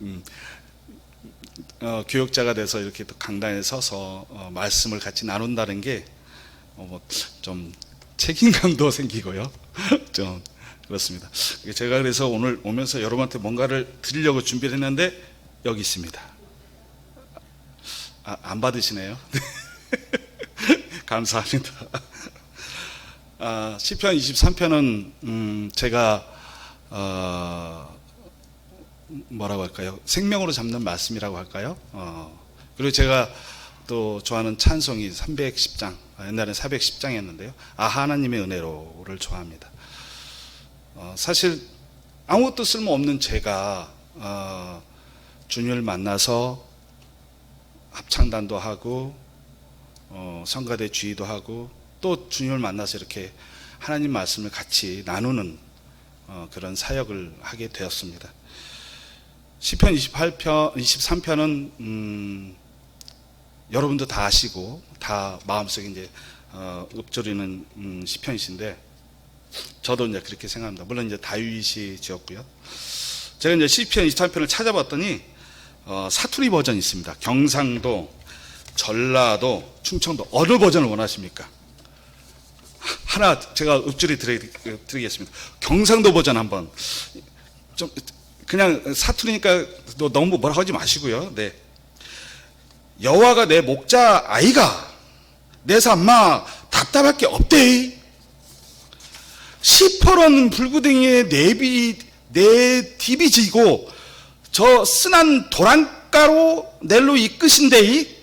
음, 교역자가 돼서 이렇게 또 강단에 서서 말씀을 같이 나눈다는 게 좀 책임감도 생기고요. 좀 그렇습니다. 제가 그래서 오늘 오면서 여러분한테 뭔가를 드리려고 준비를 했는데 여기 있습니다. 안 받으시네요. 감사합니다. 시편 23편은 제가 뭐라고 할까요? 생명으로 잡는 말씀이라고 할까요? 그리고 제가 또 좋아하는 찬송이 310장, 옛날엔 410장이었는데요. 하나님의 은혜로를 좋아합니다. 사실 아무것도 쓸모없는 제가 주님을 만나서 합창단도 하고 성가대 주의도 하고 또 주님을 만나서 이렇게 하나님 말씀을 같이 나누는 그런 사역을 하게 되었습니다. 시편 23편은 여러분도 다 아시고 다 마음속에 이제 읊조리는 시편이신데 저도 이제 그렇게 생각합니다. 물론 이제 다윗이 지었고요. 제가 이제 시편 23편을 찾아봤더니 사투리 버전이 있습니다. 경상도, 전라도, 충청도 어느 버전을 원하십니까? 하나 제가 읊조리 드리겠습니다. 경상도 버전 한번 좀 그냥 사투리니까 너무 뭐라 하지 마시고요. 네. 여호와가 내 목자 아이가 내 삶마 답답할 게 없대. 시퍼런 불구덩이에 내 딥이 지고 저 쓴한 도란가로 넬로 이끄신데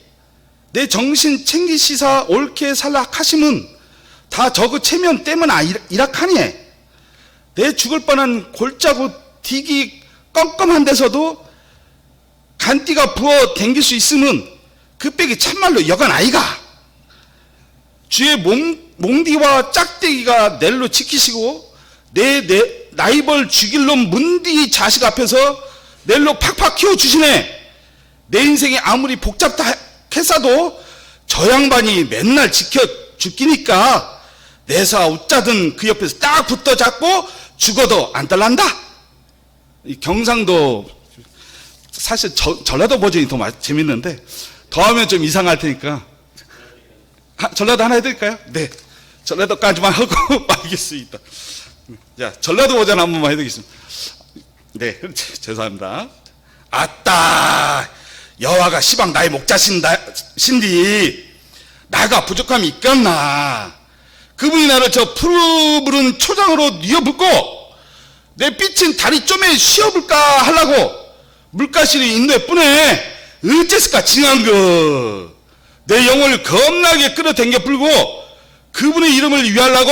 내 정신 챙기시사 옳게 살락하심은 다 저그 체면 때문 이락하니 내 죽을 뻔한 골짜고 딕이 껌껌한 데서도 간띠가 부어 댕길 수 있으면 그 빽이 참말로 여간 아이가. 주의 몽디와 짝대기가 넬로 지키시고 내 나이벌 죽일 놈 문디 자식 앞에서 넬로 팍팍 키워주시네. 내 인생이 아무리 복잡다 했어도 저 양반이 맨날 지켜 죽기니까 내사 웃자든 그 옆에서 딱 붙어 잡고 죽어도 안 딸란다. 이 경상도 사실 전라도 버전이 더 재밌는데 더하면 좀 이상할 테니까 전라도 하나 해드릴까요? 네, 전라도까지만 하고 말겠습니다. 자, 전라도 버전 한 번만 해드리겠습니다. 네, 죄송합니다. 아따, 여호와가 시방 나의 목자신디 나가 부족함이 있겠나. 그분이 나를 저 푸르부른 초장으로 뉘어붓고 내 삐친 다리 좀에 쉬어볼까 하려고 물가시리 인도에 뿌네. 어째서까 징한 거. 내 영혼을 겁나게 끌어당겨 불고 그분의 이름을 위하려고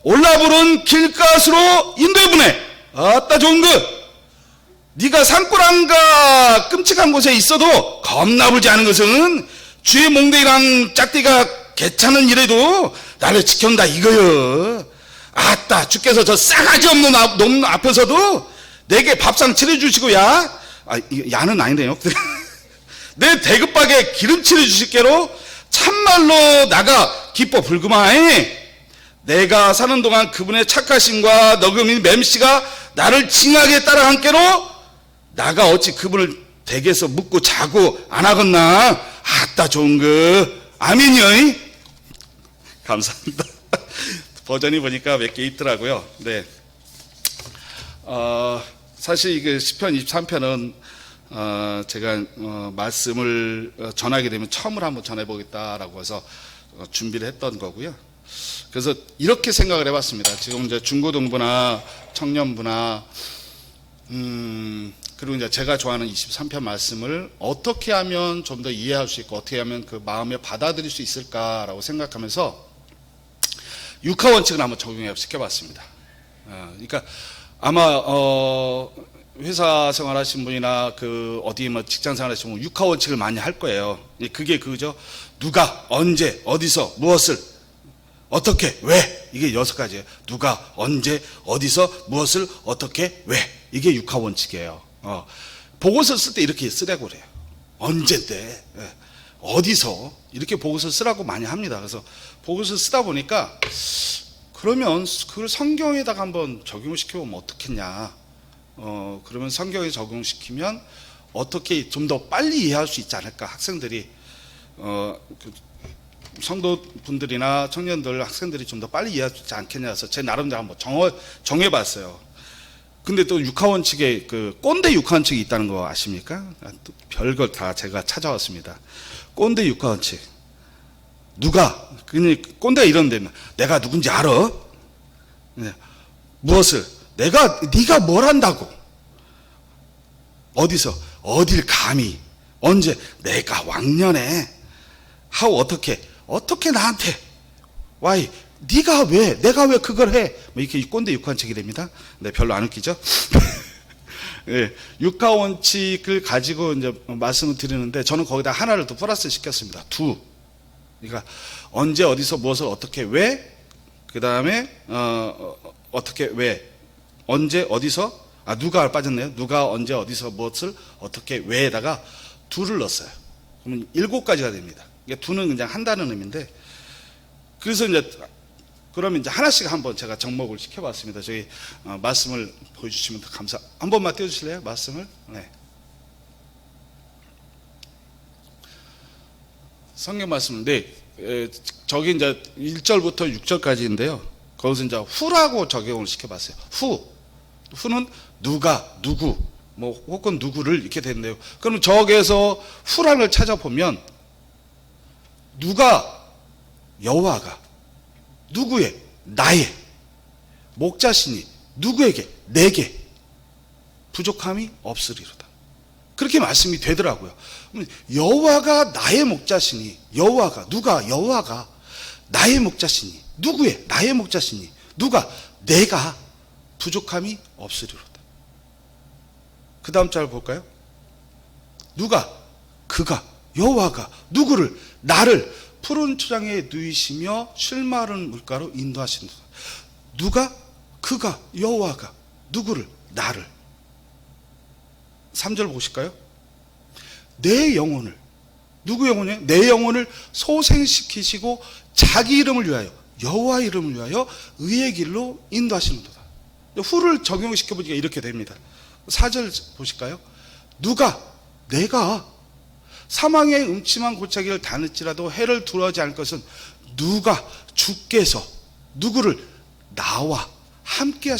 올라부른 길가스로 인도에 보내. 아따 좋은 거. 네가 산골한가 끔찍한 곳에 있어도 겁나 불지 않은 것은 주의 몽둥이랑 짝대기가 괜찮은 일에도 나를 지킨다 이거요. 아따 주께서 저 싸가지 없는 놈 앞에서도 내게 밥상 차려주시고 야는 아니네요. 내 대급박에 기름칠해 주실게로 참말로 나가 기뻐 불구마이. 내가 사는 동안 그분의 착하심과 너그민 맴씨가 나를 징하게 따라간께로 나가 어찌 그분을 댁에서 묵고 자고 안 하겠나. 아따 좋은 거. 아멘이요. 감사합니다. 버전이 보니까 몇 개 있더라고요. 네. 사실 이게 시편 23편은 제가 말씀을 전하게 되면 처음으로 한번 전해보겠다라고 해서 준비를 했던 거고요. 그래서 이렇게 생각을 해봤습니다. 지금 이제 중고등부나 청년부나 그리고 이제 제가 좋아하는 23편 말씀을 어떻게 하면 좀 더 이해할 수 있고 어떻게 하면 그 마음에 받아들일 수 있을까라고 생각하면서 육하 원칙을 한번 적용해 시켜봤습니다. 그러니까 아마 회사 생활하신 분이나 그 어디 뭐 직장 생활하신 분 육하 원칙을 많이 할 거예요. 그게 그죠? 누가 언제 어디서 무엇을 어떻게 왜 이게 6가지예요. 누가 언제 어디서 무엇을 어떻게 왜 이게 육하 원칙이에요. 보고서 쓸 때 이렇게 쓰라고 그래요. 언제인데 어디서 이렇게 보고서 쓰라고 많이 합니다. 그래서 보고서 쓰다 보니까 그러면 그걸 성경에다가 한번 적용을 시켜보면 어떻겠냐. 그러면 성경에 적용시키면 어떻게 좀 더 빨리 이해할 수 있지 않을까? 학생들이 그 성도분들이나 청년들, 학생들이 좀 더 빨리 이해할 수 있지 않겠냐 해서 제 나름대로 한번 정해봤어요. 근데 또 육하원칙에 그 꼰대 육하원칙이 있다는 거 아십니까? 또 별걸 다 제가 찾아왔습니다. 꼰대 육하원칙. 누가 그냥 꼰대가 이런데 내가 누군지 알아? 무엇을? 네가 뭘 한다고? 어디서? 어딜 감히? 언제? 내가 왕년에 하고 어떻게 나한테? 와이 네가 왜? 내가 왜 그걸 해? 뭐 이렇게 꼰대 육하원칙이 됩니다. 네, 별로 안 웃기죠? 네, 육하원칙을 가지고 이제 말씀을 드리는데 저는 거기다 하나를 더 플러스 시켰습니다. 그러니까 언제 어디서 무엇을 어떻게 왜? 그 다음에 어떻게 왜? 언제 어디서? 누가 빠졌네요. 누가 언제 어디서 무엇을 어떻게 왜에다가 두를 넣었어요. 그러면 7가지가 됩니다. 이게 두는 그냥 한다는 의미인데, 그래서 이제 그러면 이제 하나씩 한번 제가 접목을 시켜봤습니다. 저희 말씀을 보여주시면 더 한 번만 띄워주실래요? 말씀을. 네. 성경 말씀인데 저기 이제 1절부터 6절까지인데요. 거기서 이제 후라고 적용을 시켜봤어요. 후는 누가, 누구, 뭐 혹은 누구를 이렇게 되는데요. 그럼 저기에서 후란을 찾아보면 누가 여호와가 누구의 나의 목자시니 누구에게 내게 부족함이 없으리로다. 그렇게 말씀이 되더라고요. 여호와가 나의 목자시니 여호와가 나의 목자시니 누구의 나의 목자시니 누가 내가 부족함이 없으리로다. 그 다음 절 볼까요? 그가 여호와가 누구를 나를 푸른 초장에 누이시며 쉴마른 물가로 인도하신다. 그가 여호와가 누구를 나를 3절 보실까요? 내 영혼을 누구 영혼이에요? 내 영혼을 소생시키시고 자기 이름을 위하여 여호와 이름을 위하여 의의 길로 인도하시는도다. 후를 적용시켜보니까 이렇게 됩니다. 4절 보실까요? 내가 사망의 음침한 골짜기를 다닐지라도 해를 두려워하지 않을 것은 주께서 누구를 나와 함께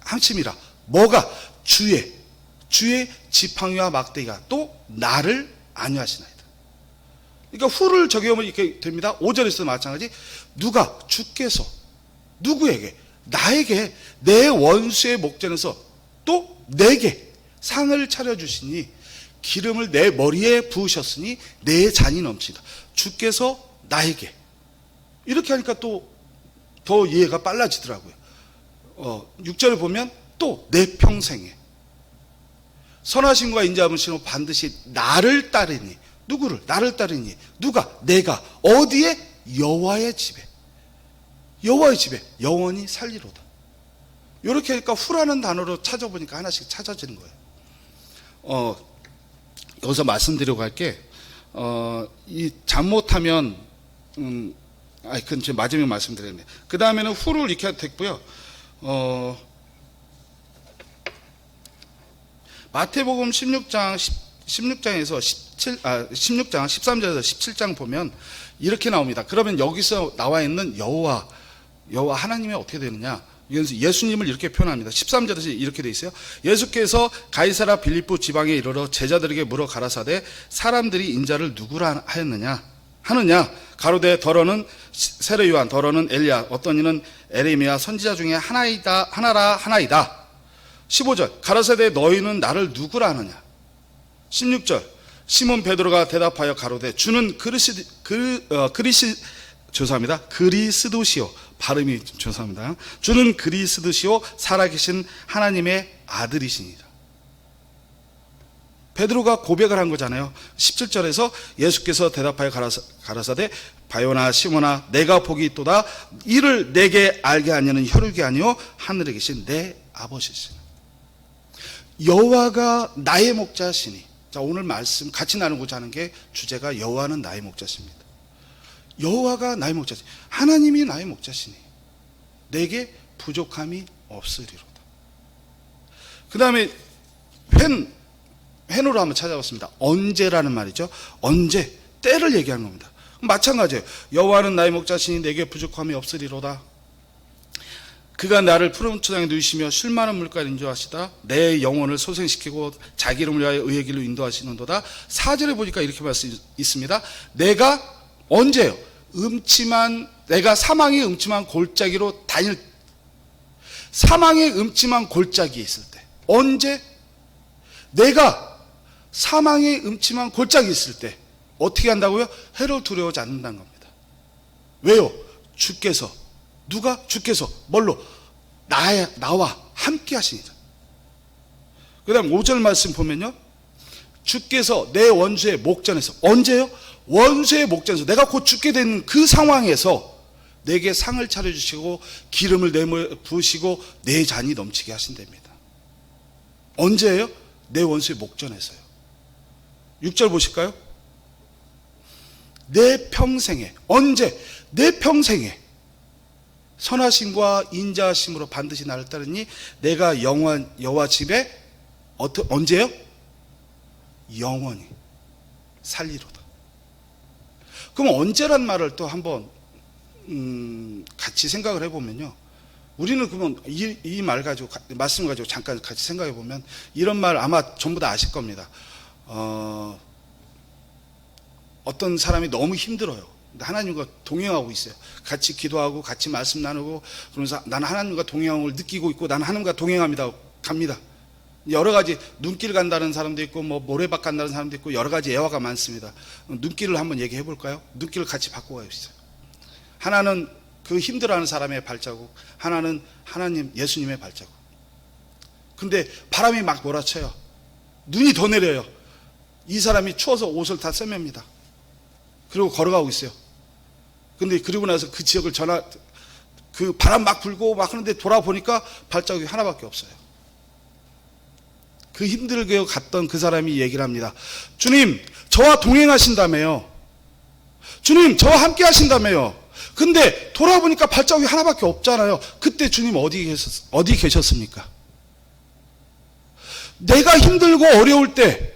하심이라. 뭐가? 주의 지팡이와 막대기가 또 나를 안위하시나이다. 그러니까 후를 적용하면 이렇게 됩니다. 5절에서도 마찬가지. 주께서 누구에게? 나에게 내 원수의 목전에서 또 내게 상을 차려주시니 기름을 내 머리에 부으셨으니 내 잔이 넘치다. 주께서 나에게. 이렇게 하니까 또 더 이해가 빨라지더라고요. 6절에 보면 또 내 평생에 선하심과 인자하심으로 반드시 나를 따르니. 누구를? 나를 따르니. 내가 어디에? 여호와의 집에 영원히 살리로다. 이렇게 하니까 후라는 단어로 찾아보니까 하나씩 찾아지는 거예요. 여기서 말씀드리려고 할 게, 이 잘못하면, 그건 제 마지막에 말씀드렸네. 그 다음에는 후를 이렇게 됐고요. 마태복음 16장에서 13절에서 17장 보면 이렇게 나옵니다. 그러면 여기서 나와 있는 여호와 하나님이 어떻게 되느냐? 예수님을 이렇게 표현합니다. 13절에서 이렇게 돼 있어요. 예수께서 가이사라 빌립보 지방에 이르러 제자들에게 물어 가라사대 사람들이 인자를 누구라 하느냐 가로되 더러는 세례 요한, 더러는 엘리야, 어떤 이는 에레미야 선지자 중에 하나이다. 15절 가라사대 너희는 나를 누구라 하느냐. 16절 시몬 베드로가 대답하여 가로되 주는 그리스도시요. 발음이 죄송합니다. 주는 그리스도시요 살아계신 하나님의 아들이시니라. 베드로가 고백을 한 거잖아요. 17절에서 예수께서 대답하여 가라사대 바요나 시몬아 내가 복이 있도다. 이를 내게 알게 하냐는 혈육이 아니요 하늘에 계신 내 아버지시니. 여호와가 나의 목자시니. 자, 오늘 말씀 같이 나누고자 하는 게 주제가 여호와는 나의 목자십니다. 여호와가 나의 목자시니. 하나님이 나의 목자시니 내게 부족함이 없으리로다. 그 다음에 펜으로 한번 찾아봤습니다. 언제라는 말이죠. 언제, 때를 얘기하는 겁니다. 마찬가지예요. 여호와는 나의 목자시니 내게 부족함이 없으리로다. 그가 나를 푸른 초장에 누이시며 쉴 만한 물가를 인도하시다. 내 영혼을 소생시키고 자기 이름을 위하여 의의 길로 인도하시는도다. 4절에 보니까 이렇게 말씀 있습니다. 내가 언제요? 내가 사망의 음침한 골짜기로 사망의 음침한 골짜기에 있을 때. 언제? 내가 사망의 음침한 골짜기에 있을 때 어떻게 한다고요? 해를 두려워하지 않는다는 겁니다. 왜요? 주께서 뭘로? 나와 함께 하시니라. 그 다음 5절 말씀 보면요, 주께서 내 원수의 목전에서, 언제요? 원수의 목전에서, 내가 곧 죽게 되는 그 상황에서 내게 상을 차려주시고 기름을 부으시고 내 잔이 넘치게 하신답니다. 언제예요? 내 원수의 목전에서요. 6절 보실까요? 내 평생에, 언제? 내 평생에 선하심과 인자하심으로 반드시 나를 따르니 내가 여호와 집에 언제요? 영원히 살리로다. 그럼 언제란 말을 또 한번 같이 생각을 해보면요, 우리는 그러면 이 말 가지고, 말씀을 가지고 잠깐 같이 생각해 보면 이런 말 아마 전부 다 아실 겁니다. 어떤 사람이 너무 힘들어요. 하나님과 동행하고 있어요. 같이 기도하고 같이 말씀 나누고 그러면서 나는 하나님과 동행함을 느끼고 있고 나는 하나님과 동행합니다. 갑니다. 여러 가지 눈길 간다는 사람도 있고 뭐 모래밭 간다는 사람도 있고 여러 가지 예화가 많습니다. 눈길을 한번 얘기해 볼까요? 눈길을 같이 바꿔가시죠. 하나는 그 힘들어하는 사람의 발자국, 하나는 하나님 예수님의 발자국. 근데 바람이 막 몰아쳐요. 눈이 더 내려요. 이 사람이 추워서 옷을 다 꿰맵니다. 그리고 걸어가고 있어요. 근데 그리고 나서 그 지역을 그 바람 막 불고 막 하는데 돌아보니까 발자국이 하나밖에 없어요. 그 힘들게 갔던 그 사람이 얘기를 합니다. 주님, 저와 동행하신다며요. 주님, 저와 함께 하신다며요. 근데 돌아보니까 발자국이 하나밖에 없잖아요. 그때 주님 어디 계셨습니까? 내가 힘들고 어려울 때,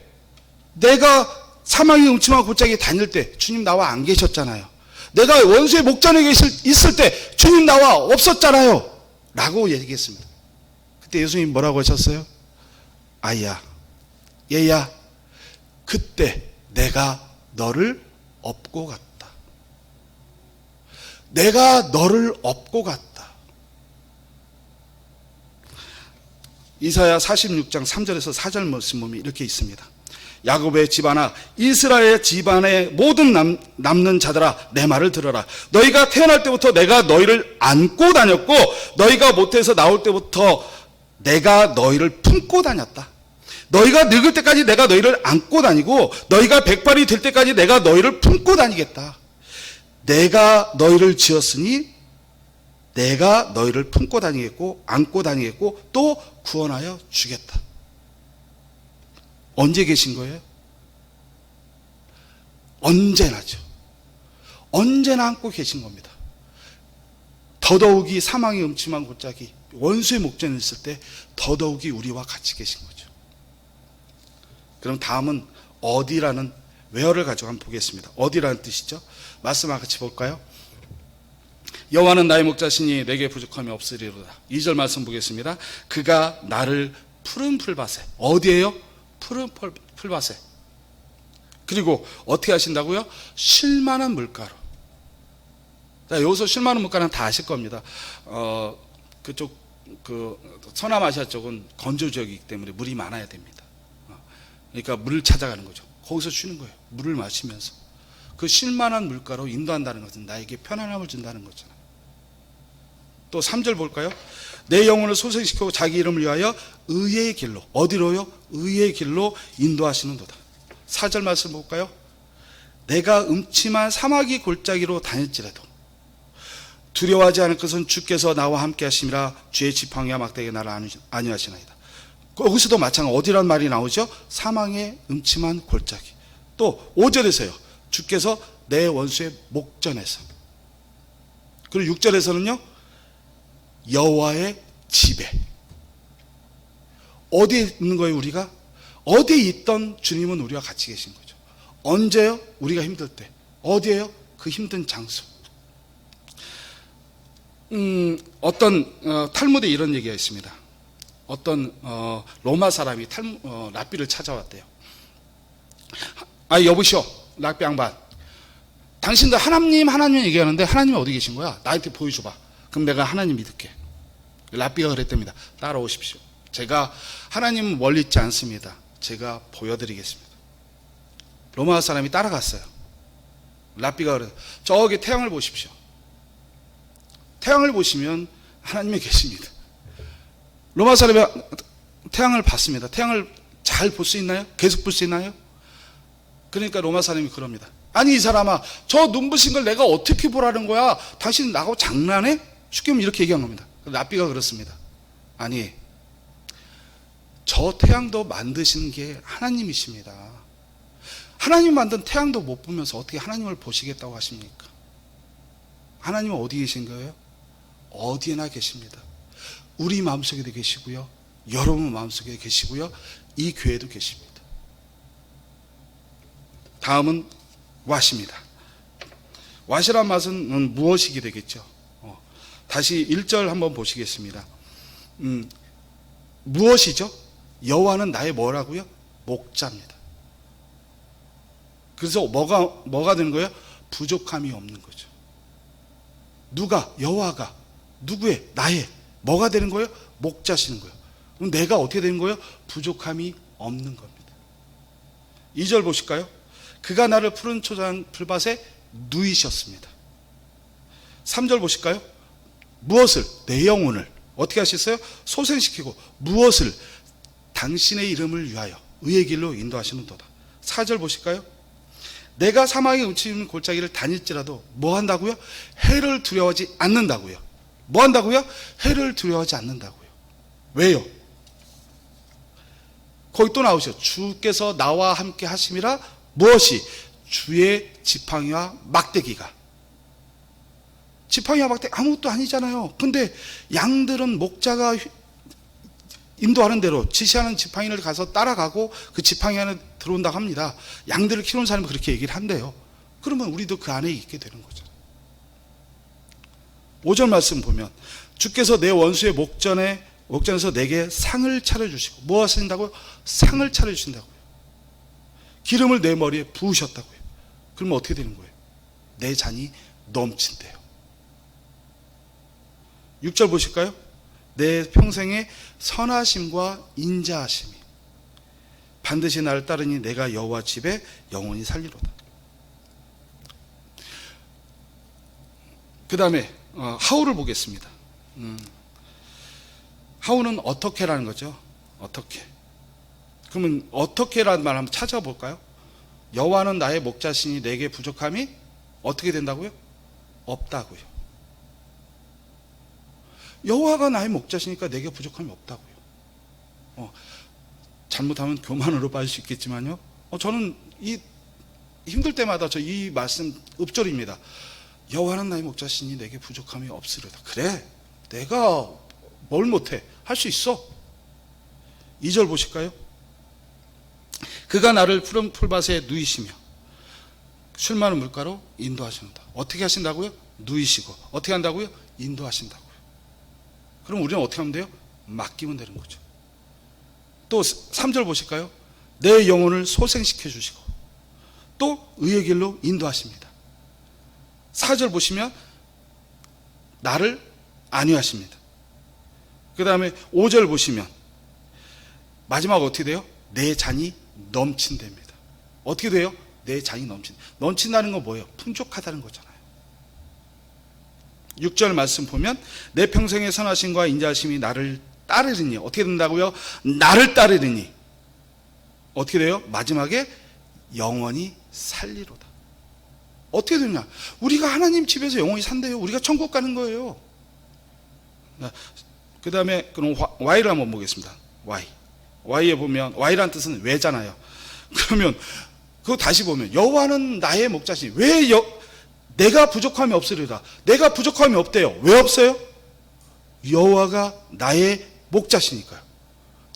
내가 사망의 음침한 골짜기에 다닐 때 주님 나와 안 계셨잖아요. 내가 원수의 목전에 있을 때 주님 나와 없었잖아요 라고 얘기했습니다. 그때 예수님 뭐라고 하셨어요? 아이야, 얘야, 그때 내가 너를 업고 갔다. 내가 너를 업고 갔다. 이사야 46장 3절에서 4절 말씀이 이렇게 있습니다. 야곱의 집안아, 이스라엘 집안의 모든 남는 자들아, 내 말을 들어라. 너희가 태어날 때부터 내가 너희를 안고 다녔고 너희가 모태에서 나올 때부터 내가 너희를 품고 다녔다. 너희가 늙을 때까지 내가 너희를 안고 다니고 너희가 백발이 될 때까지 내가 너희를 품고 다니겠다. 내가 너희를 지었으니 내가 너희를 품고 다니겠고 안고 다니겠고 또 구원하여 주겠다. 언제 계신 거예요? 언제나죠. 언제나 안고 계신 겁니다. 더더욱이 사망의 음침한 골짜기, 원수의 목전에 있을 때 더더욱이 우리와 같이 계신 거죠. 그럼 다음은 어디라는 웨어를 가지고 한번 보겠습니다. 어디라는 뜻이죠? 말씀 같이 볼까요? 여호와는 나의 목자시니 내게 부족함이 없으리로다. 2절 말씀 보겠습니다. 그가 나를 푸른 풀밭에, 어디에요? 푸른 풀밭에. 그리고 어떻게 하신다고요? 쉴만한 물가로. 여기서 쉴만한 물가는 다 아실 겁니다. 그쪽 서남아시아 쪽은 건조 지역이기 때문에 물이 많아야 됩니다. 그러니까 물을 찾아가는 거죠. 거기서 쉬는 거예요. 물을 마시면서. 그 쉴만한 물가로 인도한다는 것은 나에게 편안함을 준다는 거잖아요. 또 3절 볼까요? 내 영혼을 소생시키고 자기 이름을 위하여 의의 길로, 어디로요? 의의 길로 인도하시는도다. 4절 말씀 볼까요? 내가 음침한 사마귀 골짜기로 다닐지라도 두려워하지 않을 것은 주께서 나와 함께 하심이라. 주의 지팡이와 막대기가 나를 안위하시나이다. 거기서도 마찬가지, 어디란 말이 나오죠? 사망의 음침한 골짜기. 또 5절에서요, 주께서 내 원수의 목전에서. 그리고 6절에서는요, 여호와의 집에. 어디에 있는 거예요, 우리가? 어디에 있던 주님은 우리와 같이 계신 거죠. 언제요? 우리가 힘들 때. 어디에요? 그 힘든 장소. 어떤 탈무드에 이런 얘기가 있습니다. 어떤 로마 사람이 랍비를 찾아왔대요. 여보시오, 랍비 양반. 당신들 하나님 얘기하는데 하나님이 어디 계신 거야? 나한테 보여줘봐. 그럼 내가 하나님 믿을게. 랍비가 그랬답니다. 따라오십시오. 제가 하나님은 멀리 있지 않습니다. 제가 보여드리겠습니다. 로마 사람이 따라갔어요. 랍비가 그래요. 저기 태양을 보십시오. 태양을 보시면 하나님이 계십니다. 로마 사람이 태양을 봤습니다. 태양을 잘 볼 수 있나요? 계속 볼 수 있나요? 그러니까 로마 사람이 그럽니다. 아니 이 사람아, 저 눈부신 걸 내가 어떻게 보라는 거야? 당신 나하고 장난해? 쉽게 하면 이렇게 얘기한 겁니다. 랍비가 그렇습니다. 아니, 저 태양도 만드신 게 하나님이십니다. 하나님 만든 태양도 못 보면서 어떻게 하나님을 보시겠다고 하십니까? 하나님은 어디 계신 거예요? 어디에나 계십니다. 우리 마음속에도 계시고요, 여러분 마음속에 계시고요, 이 교회도 계십니다. 다음은 왓입니다. 왓이란 맛은 무엇이게 되겠죠? 다시 1절 한번 보시겠습니다. 무엇이죠? 여호와는 나의 뭐라고요? 목자입니다. 그래서 뭐가 되는 거예요? 부족함이 없는 거죠. 누가? 여호와가 누구의? 나의 뭐가 되는 거예요? 목자시는 거예요. 그럼 내가 어떻게 되는 거예요? 부족함이 없는 겁니다. 2절 보실까요? 그가 나를 푸른 초장 풀밭에 누이셨습니다. 3절 보실까요? 무엇을? 내 영혼을 어떻게 하셨어요? 소생시키고 무엇을? 당신의 이름을 위하여 의의 길로 인도하시는도다. 4절 보실까요? 내가 사망의 움츠리는 골짜기를 다닐지라도 뭐 한다고요? 해를 두려워하지 않는다고요. 뭐 한다고요? 해를 두려워하지 않는다고요. 왜요? 거기 또 나오죠. 주께서 나와 함께 하심이라. 무엇이? 주의 지팡이와 막대기가. 지팡이와 막대기 아무것도 아니잖아요. 근데 양들은 목자가 인도하는 대로 지시하는 지팡이를 가서 따라가고 그 지팡이 안에 들어온다고 합니다. 양들을 키우는 사람은 그렇게 얘기를 한대요. 그러면 우리도 그 안에 있게 되는 거죠. 5절 말씀 보면 주께서 내 원수의 목전에서 내게 상을 차려주시고 뭐 하신다고요? 상을 차려주신다고요. 기름을 내 머리에 부으셨다고요. 그러면 어떻게 되는 거예요? 내 잔이 넘친대요. 6절 보실까요? 내 평생의 선하심과 인자하심이 반드시 나를 따르니 내가 여호와 집에 영원히 살리로다. 그 다음에 하우를 보겠습니다. 하우는 어떻게라는 거죠. 어떻게. 그러면 어떻게라는 말 한번 찾아볼까요? 여호와는 나의 목자시니 내게 부족함이 어떻게 된다고요? 없다고요. 여호와가 나의 목자시니까 내게 부족함이 없다고요. 잘못하면 교만으로 빠질 수 있겠지만요. 저는 힘들 때마다 이 말씀 읍절입니다. 여호와는 나의 목자시니 내게 부족함이 없으리로다. 그래, 내가 뭘 못해? 할 수 있어. 2절 보실까요? 그가 나를 푸른 풀밭에 누이시며 술 많은 물가로 인도하신다. 어떻게 하신다고요? 누이시고. 어떻게 한다고요? 인도하신다고요. 그럼 우리는 어떻게 하면 돼요? 맡기면 되는 거죠. 또 3절 보실까요? 내 영혼을 소생시켜 주시고 또 의의 길로 인도하십니다. 4절 보시면 나를 안위하십니다. 그 다음에 5절 보시면 마지막 어떻게 돼요? 내 잔이 넘친답니다. 어떻게 돼요? 내 잔이 넘친다는 건 뭐예요? 풍족하다는 거잖아요. 6절 말씀 보면 내 평생의 선하심과 인자하심이 나를 따르리니 어떻게 된다고요? 나를 따르리니 어떻게 돼요? 마지막에 영원히 살리로다. 어떻게 되냐? 우리가 하나님 집에서 영원히 산대요. 우리가 천국 가는 거예요. 그 다음에 그럼 Y를 한번 보겠습니다. Y에 보면 Y라는 뜻은 왜잖아요. 그러면 그거 다시 보면 여호와는 나의 목자시니 왜 내가 부족함이 없으리라. 내가 부족함이 없대요. 왜 없어요? 여호와가 나의 목자시니까요.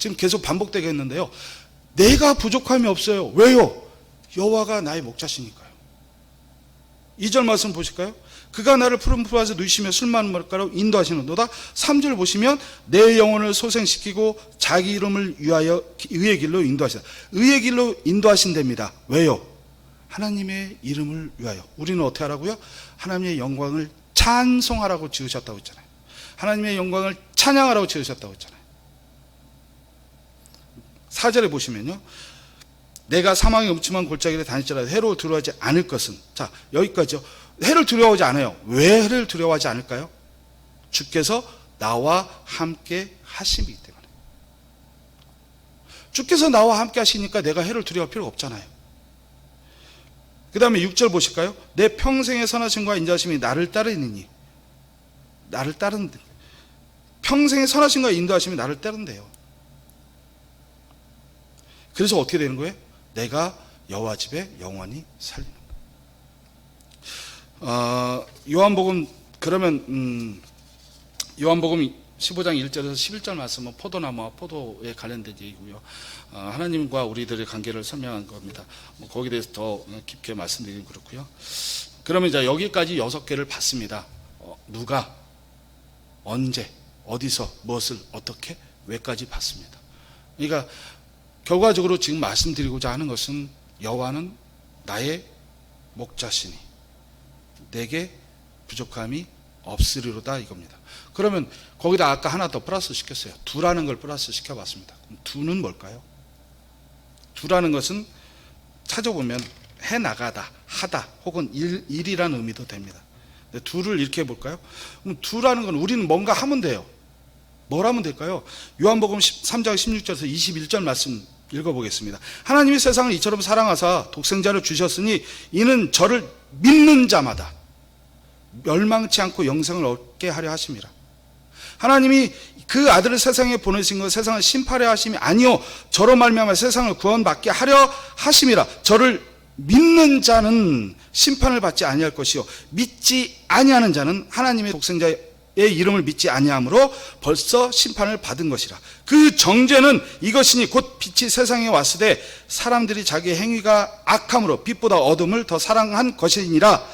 지금 계속 반복되게 했는데요. 내가 부족함이 없어요. 왜요? 여호와가 나의 목자시니까요. 2절 말씀 보실까요? 그가 나를 푸른 풀밭에 누이시며 술 많은 물가로 인도하시는도다. 3절 보시면 내 영혼을 소생시키고 자기 이름을 위하여 의의 길로 인도하시다. 의의 길로 인도하신답니다. 왜요? 하나님의 이름을 위하여. 우리는 어떻게 하라고요? 하나님의 영광을 찬송하라고 지으셨다고 했잖아요. 하나님의 영광을 찬양하라고 지으셨다고 했잖아요. 4절에 보시면요, 내가 사망의 음침한 골짜기를 다닐지라도 해로 두려워하지 않을 것은, 자 여기까지요. 해를 두려워하지 않아요. 왜 해를 두려워하지 않을까요? 주께서 나와 함께 하심이기 때문에. 주께서 나와 함께 하시니까 내가 해를 두려워할 필요가 없잖아요. 그 다음에 6절 보실까요? 내 평생의 선하심과 인자하심이 나를 따르니니. 나를 따른다. 평생의 선하심과 인도하심이 나를 따른대요. 그래서 어떻게 되는 거예요? 내가 여호와 집에 영원히 살리는 거예요. 요한복음, 그러면 요한복음 15장 1절에서 11절 말씀은 포도나무와 포도에 관련된 얘기고요. 하나님과 우리들의 관계를 설명한 겁니다. 거기에 대해서 더 깊게 말씀드리긴 그렇고요. 그러면 이제 여기까지 6개를 봤습니다. 누가, 언제, 어디서, 무엇을, 어떻게, 왜까지 봤습니다. 그러니까 결과적으로 지금 말씀드리고자 하는 것은 여호와는 나의 목자시니 내게 부족함이 없으리로다 이겁니다. 그러면 거기다 아까 하나 더 플러스 시켰어요. 두라는 걸 플러스 시켜봤습니다. 그럼 두는 뭘까요? 두라는 것은 찾아보면 해나가다, 하다 혹은 일이라는 의미도 됩니다. 두를 이렇게 해볼까요? 그럼 두라는 건 우리는 뭔가 하면 돼요. 뭘 하면 될까요? 요한복음 3장 16절에서 21절 말씀 읽어보겠습니다. 하나님이 세상을 이처럼 사랑하사 독생자를 주셨으니 이는 저를 믿는 자마다 멸망치 않고 영생을 얻게 하려 하심이라. 하나님이 그 아들을 세상에 보내신 것 세상을 심판하려 하심이 아니요 저로 말미암아 세상을 구원받게 하려 하심이라. 저를 믿는 자는 심판을 받지 아니할 것이요 믿지 아니하는 자는 하나님의 독생자의 이름을 믿지 아니함으로 벌써 심판을 받은 것이라. 그 정죄는 이것이니 곧 빛이 세상에 왔을 때 사람들이 자기의 행위가 악함으로 빛보다 어둠을 더 사랑한 것이니라.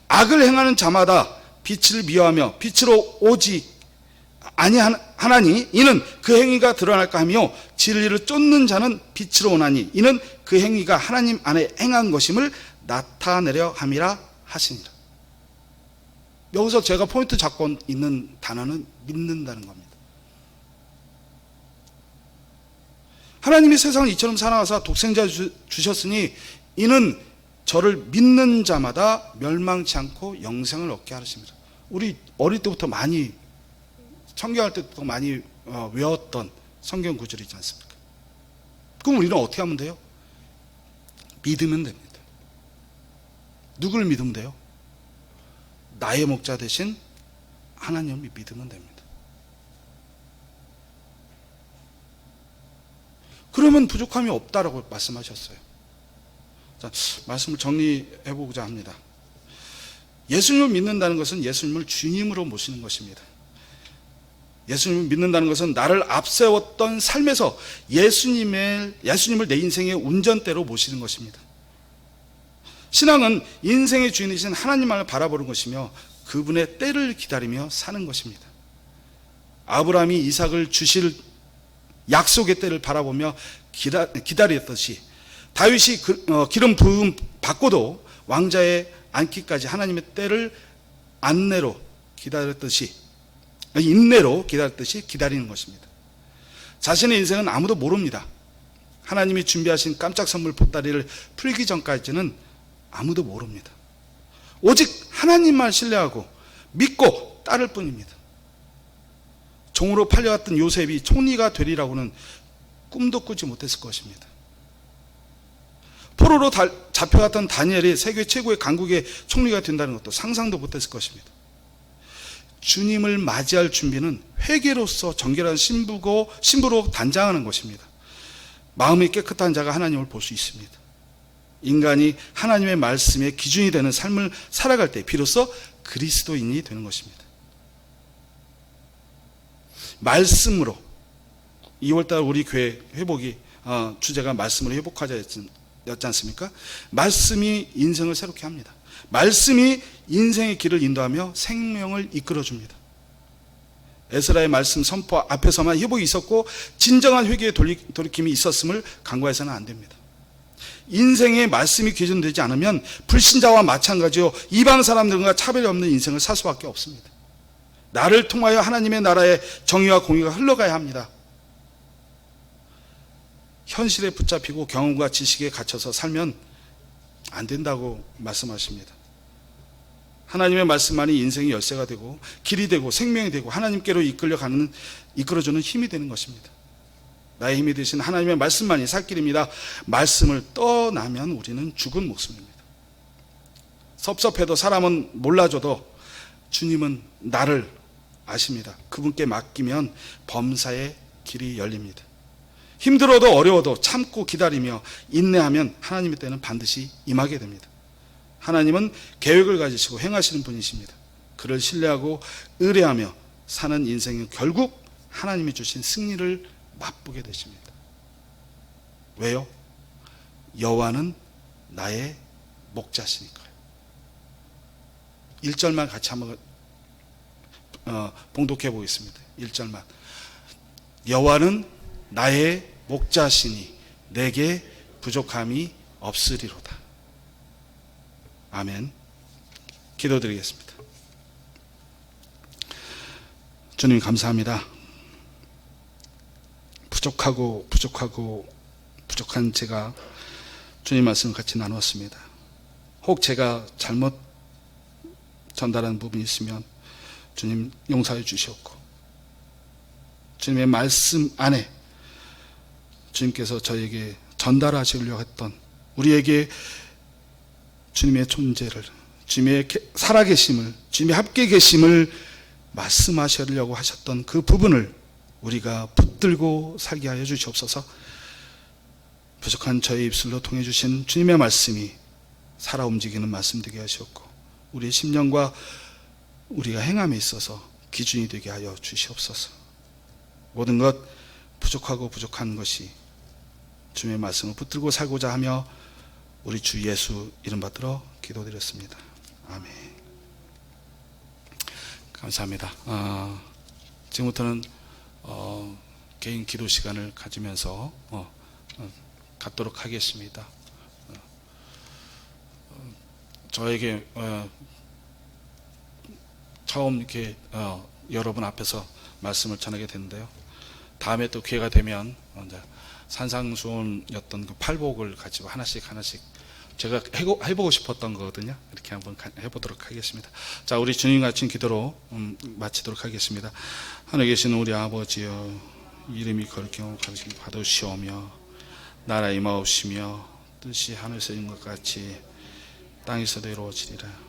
악을 행하는 자마다 빛을 미워하며 빛으로 오지 아니하나니 이는 그 행위가 드러날까 하며 진리를 쫓는 자는 빛으로 오나니 이는 그 행위가 하나님 안에 행한 것임을 나타내려 함이라 하시니라. 여기서 제가 포인트 잡고 있는 단어는 믿는다는 겁니다. 하나님이 세상을 이처럼 사랑하사 독생자 주셨으니 이는 저를 믿는 자마다 멸망치 않고 영생을 얻게 하십니다. 우리 어릴 때부터 많이 청교할 때부터 많이 외웠던 성경 구절이지 않습니까? 그럼 우리는 어떻게 하면 돼요? 믿으면 됩니다. 누굴 믿으면 돼요? 나의 목자 대신 하나님을 믿으면 됩니다. 그러면 부족함이 없다라고 말씀하셨어요. 자, 말씀을 정리해 보고자 합니다. 예수님을 믿는다는 것은 예수님을 주님으로 모시는 것입니다. 예수님을 믿는다는 것은 나를 앞세웠던 삶에서 예수님을 내 인생의 운전대로 모시는 것입니다. 신앙은 인생의 주인이신 하나님만을 바라보는 것이며 그분의 때를 기다리며 사는 것입니다. 아브라함이 이삭을 주실 약속의 때를 바라보며 기다렸듯이 다윗이 기름 부음 받고도 왕자의 앉기까지 하나님의 때를 안내로 기다렸듯이 인내로 기다렸듯이 기다리는 것입니다. 자신의 인생은 아무도 모릅니다. 하나님이 준비하신 깜짝 선물 보따리를 풀기 전까지는 아무도 모릅니다. 오직 하나님만 신뢰하고 믿고 따를 뿐입니다. 종으로 팔려갔던 요셉이 총리가 되리라고는 꿈도 꾸지 못했을 것입니다. 포로로 잡혀갔던 다니엘이 세계 최고의 강국의 총리가 된다는 것도 상상도 못했을 것입니다. 주님을 맞이할 준비는 회개로서 정결한 신부로 단장하는 것입니다. 마음이 깨끗한 자가 하나님을 볼 수 있습니다. 인간이 하나님의 말씀의 기준이 되는 삶을 살아갈 때 비로소 그리스도인이 되는 것입니다. 말씀으로 2월달 우리 교회 회복이 주제가 말씀으로 회복하자였지 않습니까? 말씀이 인생을 새롭게 합니다. 말씀이 인생의 길을 인도하며 생명을 이끌어줍니다. 에스라의 말씀 선포 앞에서만 회복이 있었고 진정한 회개의 돌이킴이 있었음을 간과해서는 안 됩니다. 인생의 말씀이 개선되지 않으면 불신자와 마찬가지요, 이방 사람들과 차별이 없는 인생을 살 수밖에 없습니다. 나를 통하여 하나님의 나라의 정의와 공의가 흘러가야 합니다. 현실에 붙잡히고 경험과 지식에 갇혀서 살면 안 된다고 말씀하십니다. 하나님의 말씀만이 인생의 열쇠가 되고 길이 되고 생명이 되고 하나님께로 이끌어주는 힘이 되는 것입니다. 나의 힘이 되신 하나님의 말씀만이 살 길입니다. 말씀을 떠나면 우리는 죽은 목숨입니다. 섭섭해도 사람은 몰라줘도 주님은 나를 아십니다. 그분께 맡기면 범사의 길이 열립니다. 힘들어도 어려워도 참고 기다리며 인내하면 하나님의 때는 반드시 임하게 됩니다. 하나님은 계획을 가지시고 행하시는 분이십니다. 그를 신뢰하고 의뢰하며 사는 인생은 결국 하나님이 주신 승리를 맛보게 되십니다. 왜요? 여호와는 나의 목자시니까요. 1절만 같이 한번 봉독해 보겠습니다. 1절만. 여호와는 나의 목자시니 내게 부족함이 없으리로다. 아멘. 기도드리겠습니다. 주님 감사합니다. 부족한 제가 주님 말씀을 같이 나누었습니다. 혹 제가 잘못 전달한 부분이 있으면 주님 용서해 주시옵고, 주님의 말씀 안에 주님께서 저에게 전달하시려고 했던 우리에게 주님의 존재를, 주님의 살아계심을, 주님의 함께 계심을 말씀하시려고 하셨던 그 부분을 우리가 붙들고 살게 하여 주시옵소서. 부족한 저의 입술로 통해 주신 주님의 말씀이 살아 움직이는 말씀 되게 하시옵고, 우리의 심령과 우리가 행함에 있어서 기준이 되게 하여 주시옵소서. 모든 것 부족한 것이 주님의 말씀을 붙들고 살고자 하며 우리 주 예수 이름 받들어 기도드렸습니다. 아멘. 감사합니다. 지금부터는 개인 기도 시간을 가지면서 갖도록 하겠습니다. 저에게 처음 이렇게 여러분 앞에서 말씀을 전하게 됐는데요. 다음에 또 기회가 되면 이제 산상수훈이었던 그 팔복을 가지고 하나씩 제가 해보고 싶었던 거거든요. 이렇게 한번 해보도록 하겠습니다. 자, 우리 주님 같은 기도로 마치도록 하겠습니다. 하늘에 계신 우리 아버지여, 이름이 거룩히 받으시오며 나라 임하옵시며 뜻이 하늘에서 이룬 것 같이 땅에서도 이루어지리라.